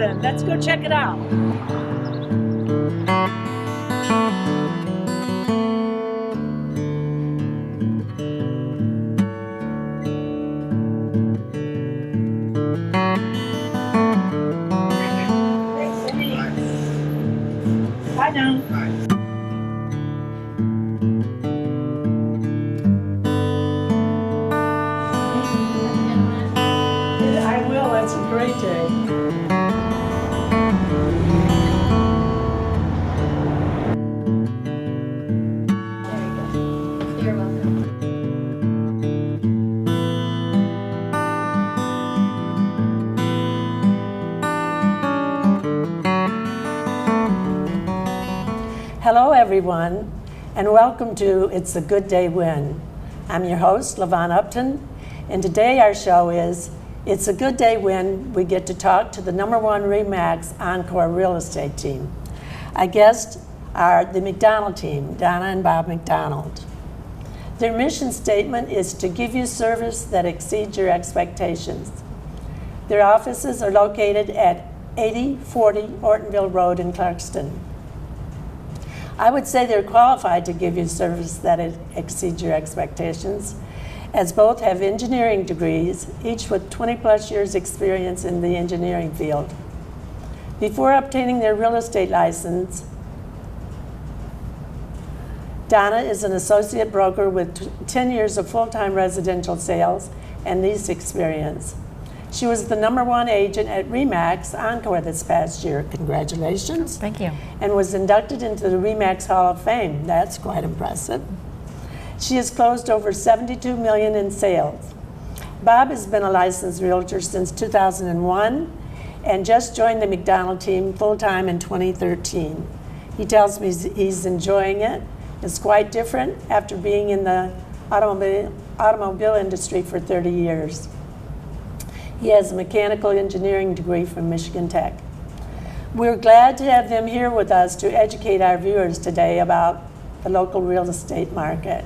Clarkston. Let's go check it out. Bye now. I will. It's a great day. You're welcome. Hello, everyone, and welcome to It's a Good Day Win. I'm your host, Ep10, and today our show is It's a Good Day Win. We get to talk to the #1 RE/MAX Encore real estate team. Our guests are the McDonald team, Donna and Bob McDonald. Their mission statement is to give you service that exceeds your expectations. Their offices are located at 8040 Ortonville Road in Clarkston. I would say they're qualified to give you service that exceeds your expectations, as both have engineering degrees, each with 20-plus years experience in the engineering field. Before obtaining their real estate license, Donna is an associate broker with 10 years of full-time residential sales and lease experience. She was the #1 agent at RE/MAX Encore this past year. Congratulations. Thank you. And was inducted into the RE/MAX Hall of Fame. That's quite impressive. She has closed over $72 million in sales. Bob has been a licensed realtor since 2001 and just joined the McDonald team full-time in 2013. He tells me he's enjoying it. It's quite different after being in the automobile industry for 30 years. He has a mechanical engineering degree from Michigan Tech. We're glad to have them here with us to educate our viewers today about the local real estate market.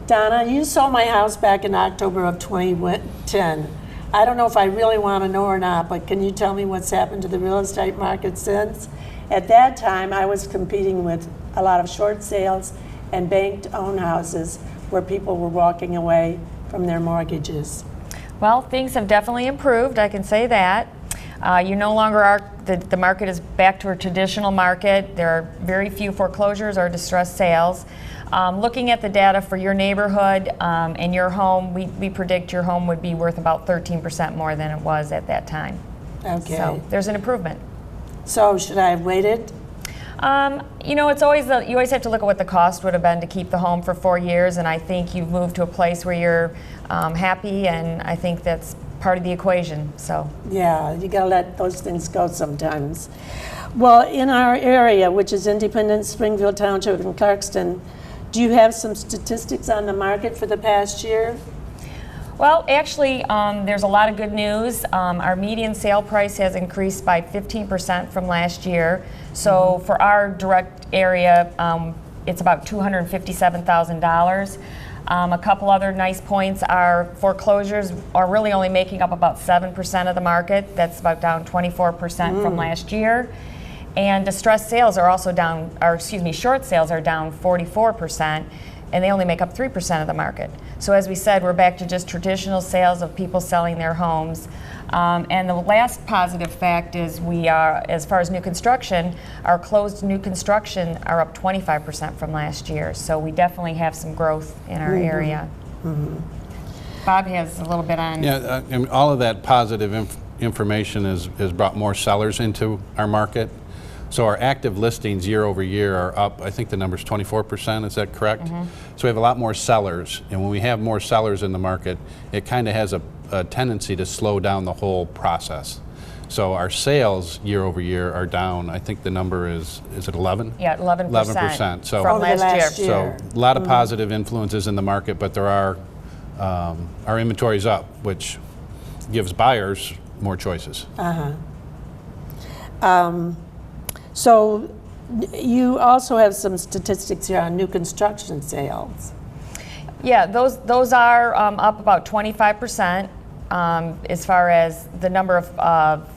Donna, you sold my house back in October of 2010. I don't know if I really want to know or not, but can you tell me what's happened to the real estate market since? At that time, I was competing with a lot of short sales and bank-owned houses where people were walking away from their mortgages. Well, things have definitely improved, I can say that. You no longer are, the market is back to a traditional market. There are very few foreclosures or distressed sales. Looking at the data for your neighborhood and your home, we predict your home would be worth about 13% more than it was at that time. Okay. So there's an improvement. So should I have waited? You know, it's always you always have to look at what the cost would have been to keep the home for 4 years, and I think you've moved to a place where you're happy, and I think that's part of the equation. So Yeah, you gotta let those things go sometimes. Well, in our area, which is Independence, Springfield Township, and Clarkston, do you have some statistics on the market for the past year? Well, actually, there's a lot of good news. Our median sale price has increased by 15% from last year. So for our direct area, it's about $257,000. A couple other nice points are foreclosures are really only making up about 7% of the market. That's about down 24% from last year. And distressed sales are also down, short sales are down 44%. And they only make up 3% of the market. So as we said, we're back to just traditional sales of people selling their homes. And the last positive fact is we are, as far as new construction, our closed new construction are up 25% from last year. So we definitely have some growth in our area. Bob has a little bit on. Yeah, and all of that positive information has brought more sellers into our market. So our active listings year over year are up, I think the number's 24%, is that correct? So we have a lot more sellers, and when we have more sellers in the market, it kind of has a tendency to slow down the whole process. So our sales year over year are down, I think the number is it 11? Yeah, 11%. 11%. So from Over the last year. year. So a lot of positive influences in the market, but there are, our inventory's up, which gives buyers more choices. So you also have some statistics here on new construction sales. Yeah, those are up about 25% as far as the number of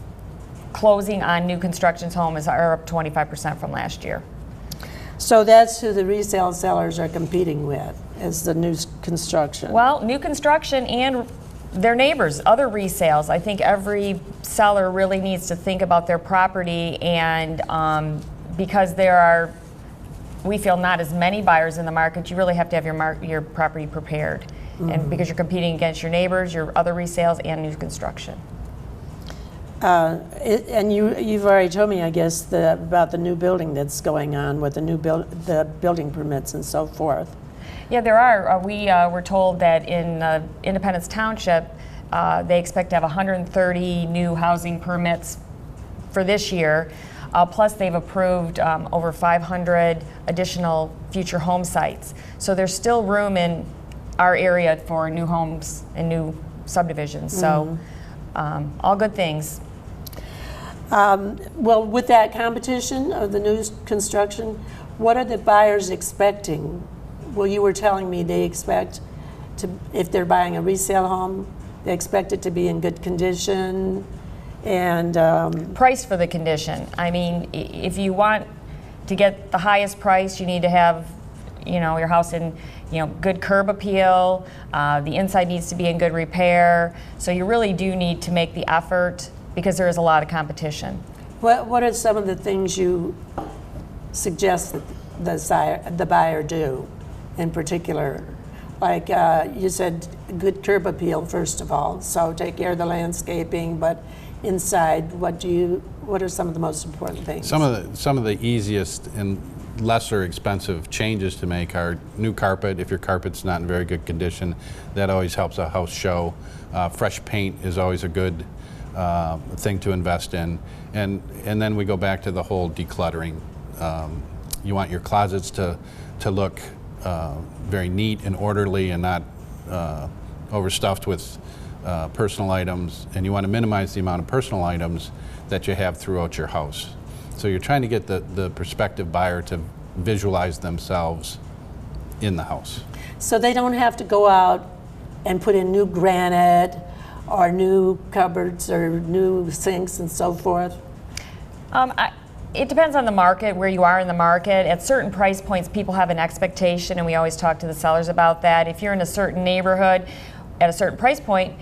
closing on new constructions homes are up 25% from last year. So that's who the resale sellers are competing with, is the new construction. Well, new construction and their neighbors, other resales. I think every seller really needs to think about their property, and because there are, we feel, not as many buyers in the market, you really have to have your property prepared. And because you're competing against your neighbors, your other resales, and new construction. And you've already told me, I guess, about the new building that's going on with the building permits and so forth. Yeah, there are. We were told that in Independence Township, they expect to have 130 new housing permits for this year. Plus, they've approved over 500 additional future home sites. So there's still room in our area for new homes and new subdivisions. So all good things. Well, with that competition of the new construction, what are the buyers expecting? Well, you were telling me they expect to, if they're buying a resale home, they expect it to be in good condition and Price for the condition. I mean, if you want to get the highest price, you need to have, your house in, good curb appeal. The inside needs to be in good repair. So you really do need to make the effort because there is a lot of competition. what are some of the things you suggest that the buyer do in particular? Like you said, good curb appeal, first of all, so take care of the landscaping, but inside, what are some of the most important things? Some of the easiest and lesser expensive changes to make are new carpet. If your carpet's not in very good condition, that always helps a house show. Fresh paint is always a good thing to invest in. And then we go back to the whole decluttering. You want your closets to look very neat and orderly and not overstuffed with personal items, and you want to minimize the amount of personal items that you have throughout your house. So you're trying to get the prospective buyer to visualize themselves in the house. So they don't have to go out and put in new granite or new cupboards or new sinks and so forth? It depends on the market, where you are in the market. At certain price points, people have an expectation, and we always talk to the sellers about that. If you're in a certain neighborhood at a certain price point,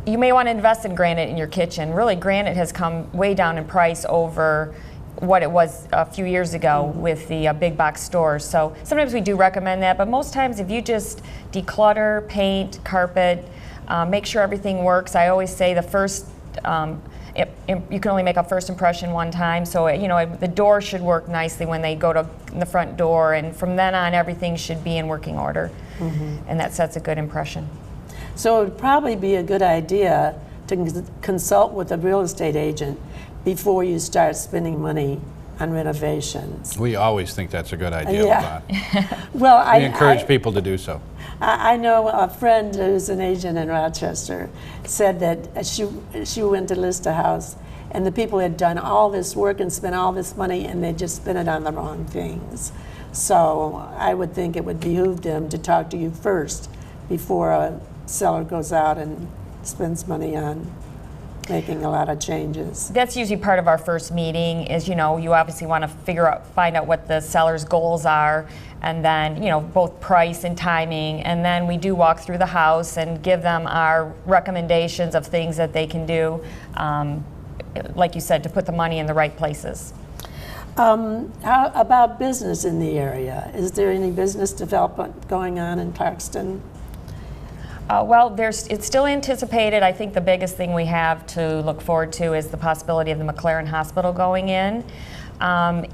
you may want to invest in granite in your kitchen. Really, granite has come way down in price over what it was a few years ago with the big box stores. So sometimes we do recommend that, but most times if you just declutter, paint, carpet, make sure everything works. I always say the first, you can only make a first impression one time, so the door should work nicely when they go to the front door, and from then on everything should be in working order, and that sets a good impression. So it would probably be a good idea to consult with a real estate agent before you start spending money on renovations. We always think that's a good idea. Yeah. Well, We encourage people to do so. I know a friend who's an agent in Rochester said that she went to list a house, and the people had done all this work and spent all this money, and they just spent it on the wrong things. So I would think it would behoove them to talk to you first before a seller goes out and spends money on making a lot of changes. That's usually part of our first meeting is, you obviously want to find out what the seller's goals are, and then, both price and timing, and then we do walk through the house and give them our recommendations of things that they can do, like you said, to put the money in the right places. How about business in the area? Is there any business development going on in Clarkston? Well, it's still anticipated. I think the biggest thing we have to look forward to is the possibility of the McLaren Hospital going in.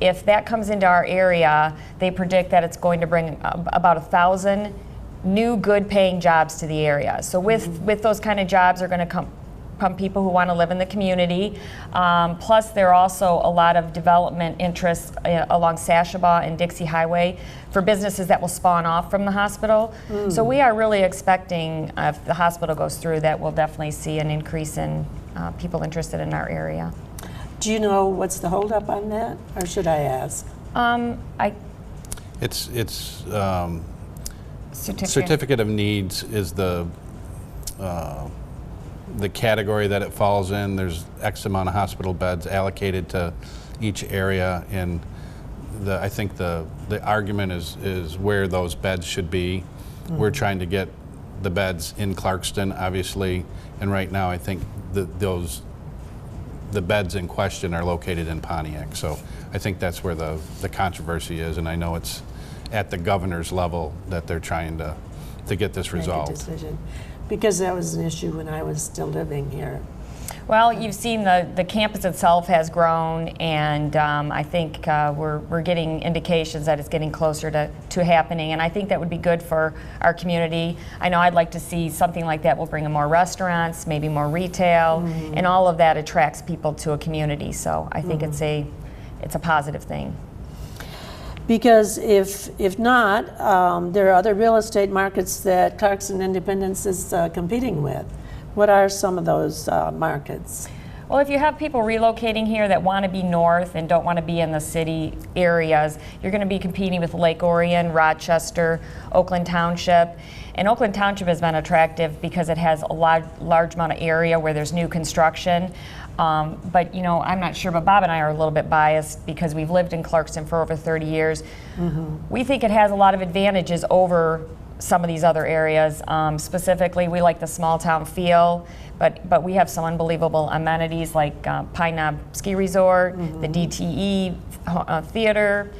If that comes into our area, they predict that it's going to bring about 1,000 new good-paying jobs to the area. So with those kind of jobs are going to come people who want to live in the community. Plus, there are also a lot of development interests along Sashabaw and Dixie Highway for businesses that will spawn off from the hospital. So we are really expecting, if the hospital goes through, that we'll definitely see an increase in people interested in our area. Do you know what's the holdup on that, or should I ask? It's certificate of needs is the the category that it falls in. There's X amount of hospital beds allocated to each area, and I think the argument is where those beds should be. We're trying to get the beds in Clarkston, obviously, and right now I think the beds in question are located in Pontiac. So I think that's where the controversy is, and I know it's at the governor's level that they're trying to get this resolved. Make a decision. Because that was an issue when I was still living here. Well, you've seen the campus itself has grown, and I think we're getting indications that it's getting closer to happening, and I think that would be good for our community. I know I'd like to see something like that will bring in more restaurants, maybe more retail, and all of that attracts people to a community. So I think it's a positive thing. Because if not, there are other real estate markets that Clarkston Independence is competing with. What are some of those markets? Well, if you have people relocating here that want to be north and don't want to be in the city areas, you're going to be competing with Lake Orion, Rochester, Oakland Township. And Oakland Township has been attractive because it has a large amount of area where there's new construction. But, you know, I'm not sure, but Bob and I are a little bit biased because we've lived in Clarkston for over 30 years. We think it has a lot of advantages over some of these other areas. Specifically, we like the small town feel, but we have some unbelievable amenities like Pine Knob Ski Resort, the DTE Theater,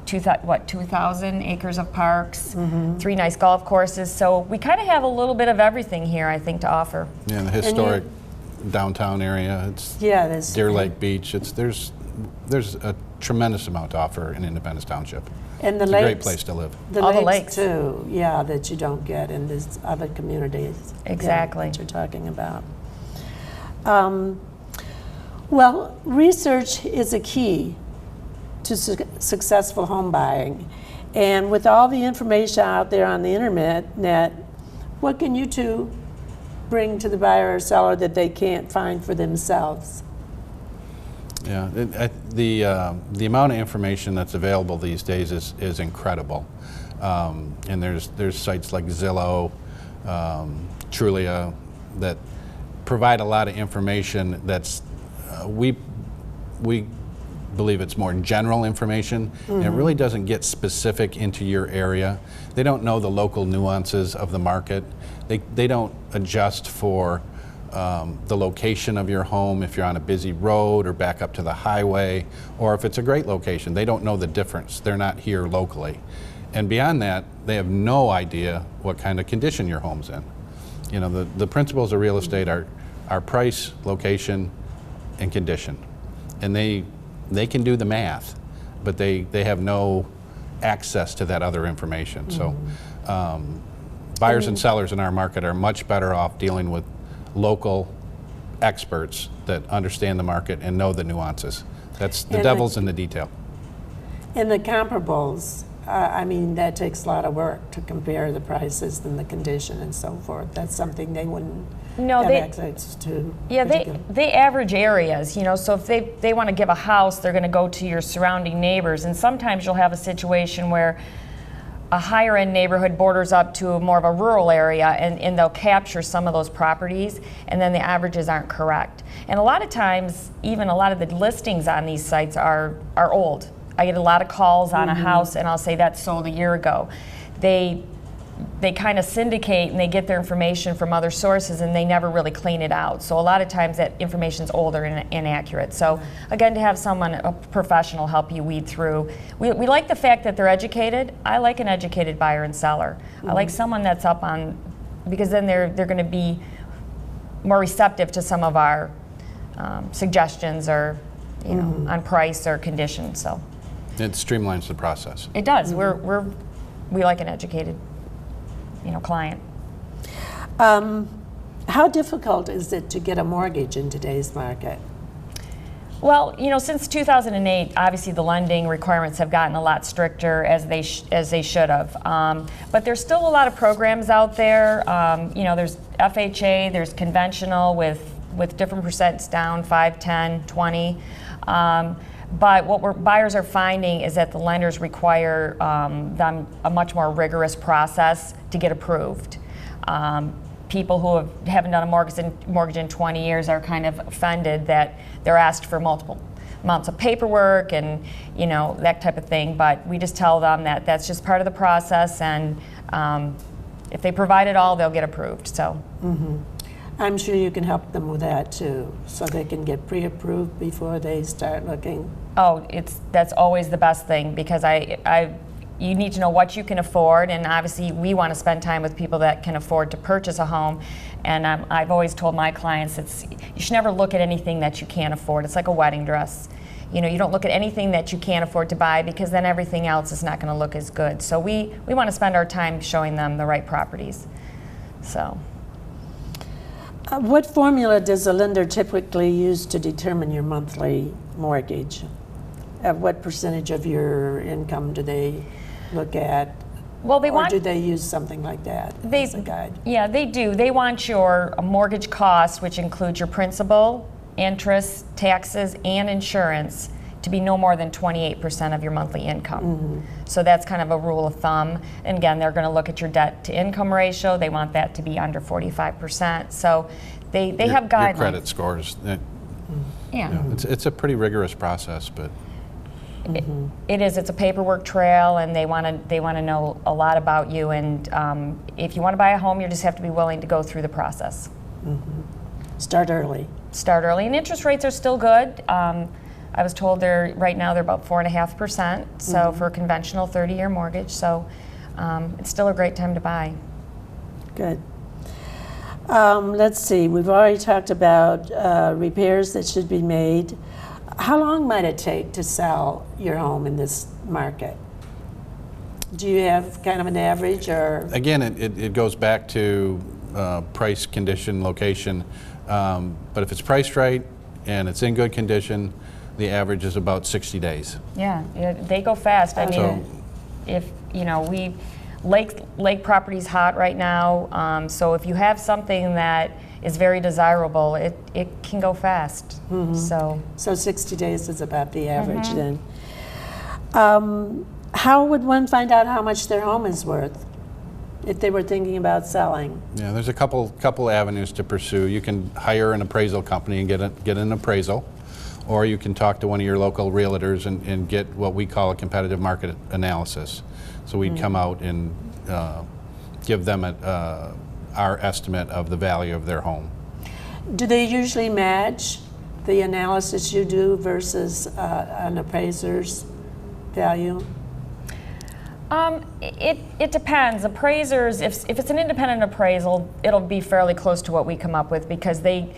2,000 acres of parks, 3 nice golf courses. So we kind of have a little bit of everything here, I think, to offer. Yeah, the historic downtown area. It's there's Deer Lake Beach. There's a tremendous amount to offer in Independence Township. And the it's lakes, a great place to live. All the lakes lakes too, that you don't get in these other communities. Exactly. That you're talking about. Well, research is a key to successful home buying. And with all the information out there on the internet, what can you two bring to the buyer or seller that they can't find for themselves? Yeah, the amount of information that's available these days is incredible, and there's sites like Zillow, Trulia, that provide a lot of information that's we believe it's more general information, and it really doesn't get specific into your area. They don't know the local nuances of the market. They don't adjust for the location of your home, if you're on a busy road or back up to the highway, or if it's a great location. They don't know the difference. They're not here locally. And beyond that, they have no idea what kind of condition your home's in. You know, the principles of real estate are price, location, and condition. And they can do the math, but they have no access to that other information. So buyers and sellers in our market are much better off dealing with local experts that understand the market and know the nuances. That's the devil's in the detail. And the comparables, I mean, that takes a lot of work to compare the prices and the condition and so forth. That's something they wouldn't have access to. Yeah, they average areas, you know, so if they want to give a house, they're going to go to your surrounding neighbors, and sometimes you'll have a situation where a higher end neighborhood borders up to more of a rural area, and they'll capture some of those properties, and then the averages aren't correct. And a lot of times, even a lot of the listings on these sites are old. I get a lot of calls on a house, and I'll say that's sold a year ago. They kind of syndicate, and they get their information from other sources, and they never really clean it out. So a lot of times that information's older and inaccurate. So again, to have someone, a professional, help you weed through. We like the fact that they're educated. I like an educated buyer and seller. I like someone that's up on, because then they're going to be more receptive to some of our suggestions, or on price or condition. So it streamlines the process. It does. We like an educated client. How difficult is it to get a mortgage in today's market? Well, since 2008, obviously the lending requirements have gotten a lot stricter, as they should have. But there's still a lot of programs out there. There's FHA, there's conventional with different percents down, 5, 10, 20. But what buyers are finding is that the lenders require them a much more rigorous process to get approved. people who haven't done a mortgage in 20 years are kind of offended that they're asked for multiple amounts of paperwork and that type of thing. But we just tell them that that's just part of the process, and if they provide it all, they'll get approved. So. I'm sure you can help them with that too, so they can get pre-approved before they start looking. Oh, that's always the best thing, because you need to know what you can afford, and obviously we want to spend time with people that can afford to purchase a home. And I've always told my clients you should never look at anything that you can't afford. It's like a wedding dress. You don't look at anything that you can't afford to buy, because then everything else is not going to look as good. So we want to spend our time showing them the right properties. So. What formula does a lender typically use to determine your monthly mortgage? What percentage of your income do they look at? Well, or do they use something like that as a guide? Yeah, they do. They want your mortgage cost, which includes your principal, interest, taxes, and insurance, to be no more than 28% of your monthly income. So that's kind of a rule of thumb. And again, they're going to look at your debt to income ratio. They want that to be under 45%. So they have guidelines. Your credit scores. Yeah. It's a pretty rigorous process, but. It is. It's a paperwork trail, and they want to know a lot about you. And if you want to buy a home, you just have to be willing to go through the process. Start early. Start early, and interest rates are still good. I was told right now they're about 4.5%. So for a conventional 30-year mortgage, so it's still a great time to buy. Good. Let's see. We've already talked about repairs that should be made. How long might it take to sell your home in this market? Do you have kind of an average, or? Again, it goes back to price, condition, location. But if it's priced right and it's in good condition, the average is about 60 days. Yeah, they go fast. I mean, if Lake property's hot right now, so if you have something that is very desirable, it can go fast. So 60 days is about the average then. How would one find out how much their home is worth if they were thinking about selling? Yeah, there's a couple avenues to pursue. You can hire an appraisal company and get an appraisal, or you can talk to one of your local realtors and get what we call a competitive market analysis. So we'd come out and give them our estimate of the value of their home. Do they usually match the analysis you do versus an appraiser's value? It depends. Appraisers, if it's an independent appraisal, it'll be fairly close to what we come up with, because they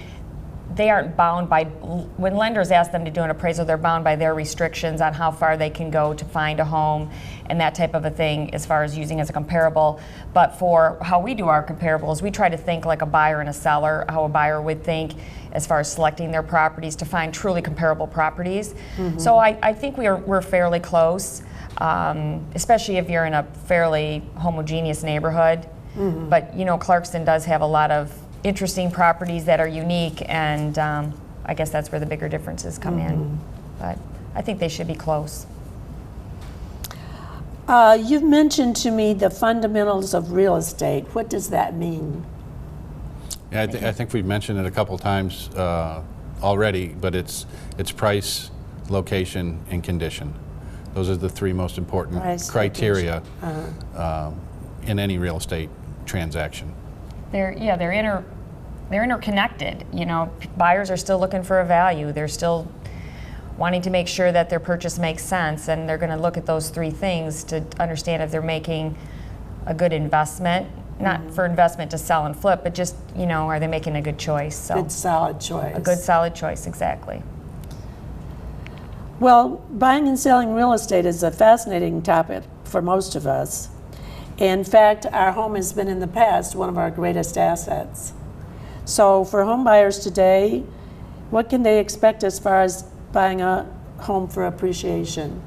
aren't bound by, when lenders ask them to do an appraisal, they're bound by their restrictions on how far they can go to find a home and that type of a thing, as far as using as a comparable. But for how we do our comparables, we try to think like a buyer and a seller, how a buyer would think as far as selecting their properties to find truly comparable properties. So I think we're fairly close, especially if you're in a fairly homogeneous neighborhood. But Clarkston does have a lot of interesting properties that are unique, and I guess that's where the bigger differences come in. But I think they should be close. You've mentioned to me the fundamentals of real estate. What does that mean? Yeah, I think we've mentioned it a couple times already, but it's price, location, and condition. Those are the three most important criteria in any real estate transaction. They're interconnected. Buyers are still looking for a value. They're still wanting to make sure that their purchase makes sense, and they're going to look at those three things to understand if they're making a good investment, not for investment to sell and flip, but just, are they making a good choice? So good solid choice. A good solid choice, exactly. Well, buying and selling real estate is a fascinating topic for most of us. In fact, our home has been in the past one of our greatest assets. So for home buyers today, what can they expect as far as buying a home for appreciation?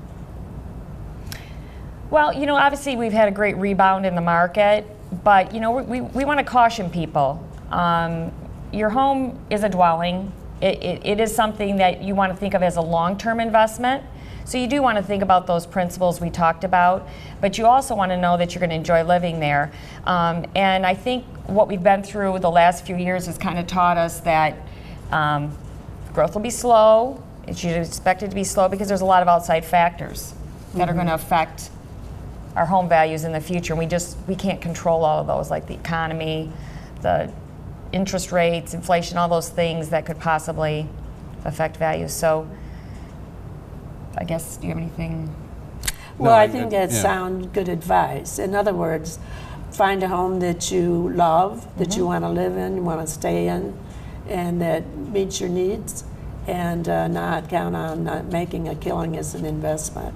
Well, obviously we've had a great rebound in the market, but we want to caution people. Your home is a dwelling. It is something that you want to think of as a long-term investment. So you do want to think about those principles we talked about, but you also want to know that you're going to enjoy living there. And I think what we've been through the last few years has kind of taught us that growth will be slow. You should expect it to be slow because there's a lot of outside factors that are going to affect our home values in the future. We can't control all of those, like the economy, the interest rates, inflation, all those things that could possibly affect values. So I guess, do you have anything? Well, No, I think that's yeah. sound good advice. In other words, find a home that you love, that you want to live in, you want to stay in, and that meets your needs, and not count on making a killing as an investment,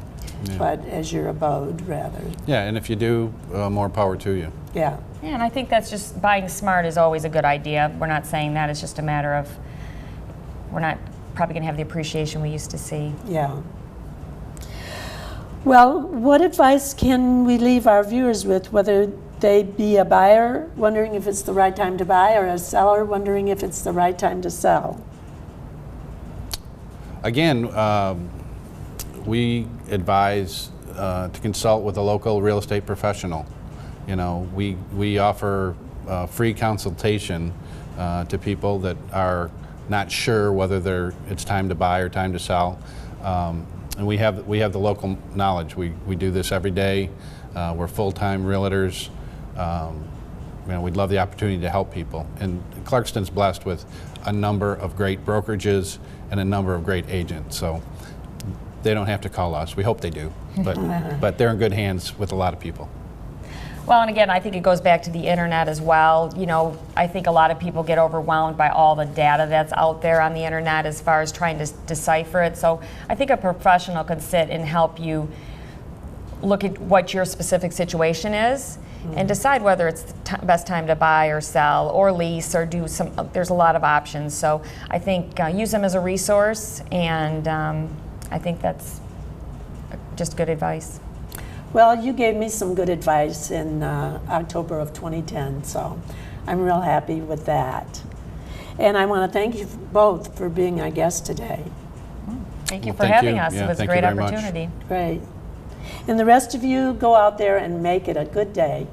but as your abode, rather. Yeah, and if you do, more power to you. Yeah. Yeah, and I think that's just buying smart is always a good idea. We're not saying that. It's just a matter of we're not probably going to have the appreciation we used to see. Yeah. Well, what advice can we leave our viewers with, whether they be a buyer wondering if it's the right time to buy or a seller wondering if it's the right time to sell? Again, we advise to consult with a local real estate professional. You know, we offer free consultation to people that are not sure whether it's time to buy or time to sell. And we have the local knowledge. We do this every day. We're full-time realtors. We'd love the opportunity to help people. And Clarkston's blessed with a number of great brokerages and a number of great agents. So they don't have to call us. We hope they do, but they're in good hands with a lot of people. Well, and again, I think it goes back to the internet as well. You know, I think a lot of people get overwhelmed by all the data that's out there on the internet as far as trying to decipher it. So I think a professional can sit and help you look at what your specific situation is and decide whether it's the best time to buy or sell or lease or do some. There's a lot of options. So I think use them as a resource, and I think that's just good advice. Well, you gave me some good advice in October of 2010, so I'm real happy with that. And I want to thank you both for being our guest today. Thank you Well, for thank having you. us. Yeah, It was a thank you great very much. opportunity. Great. And the rest of you, go out there and make it a good day.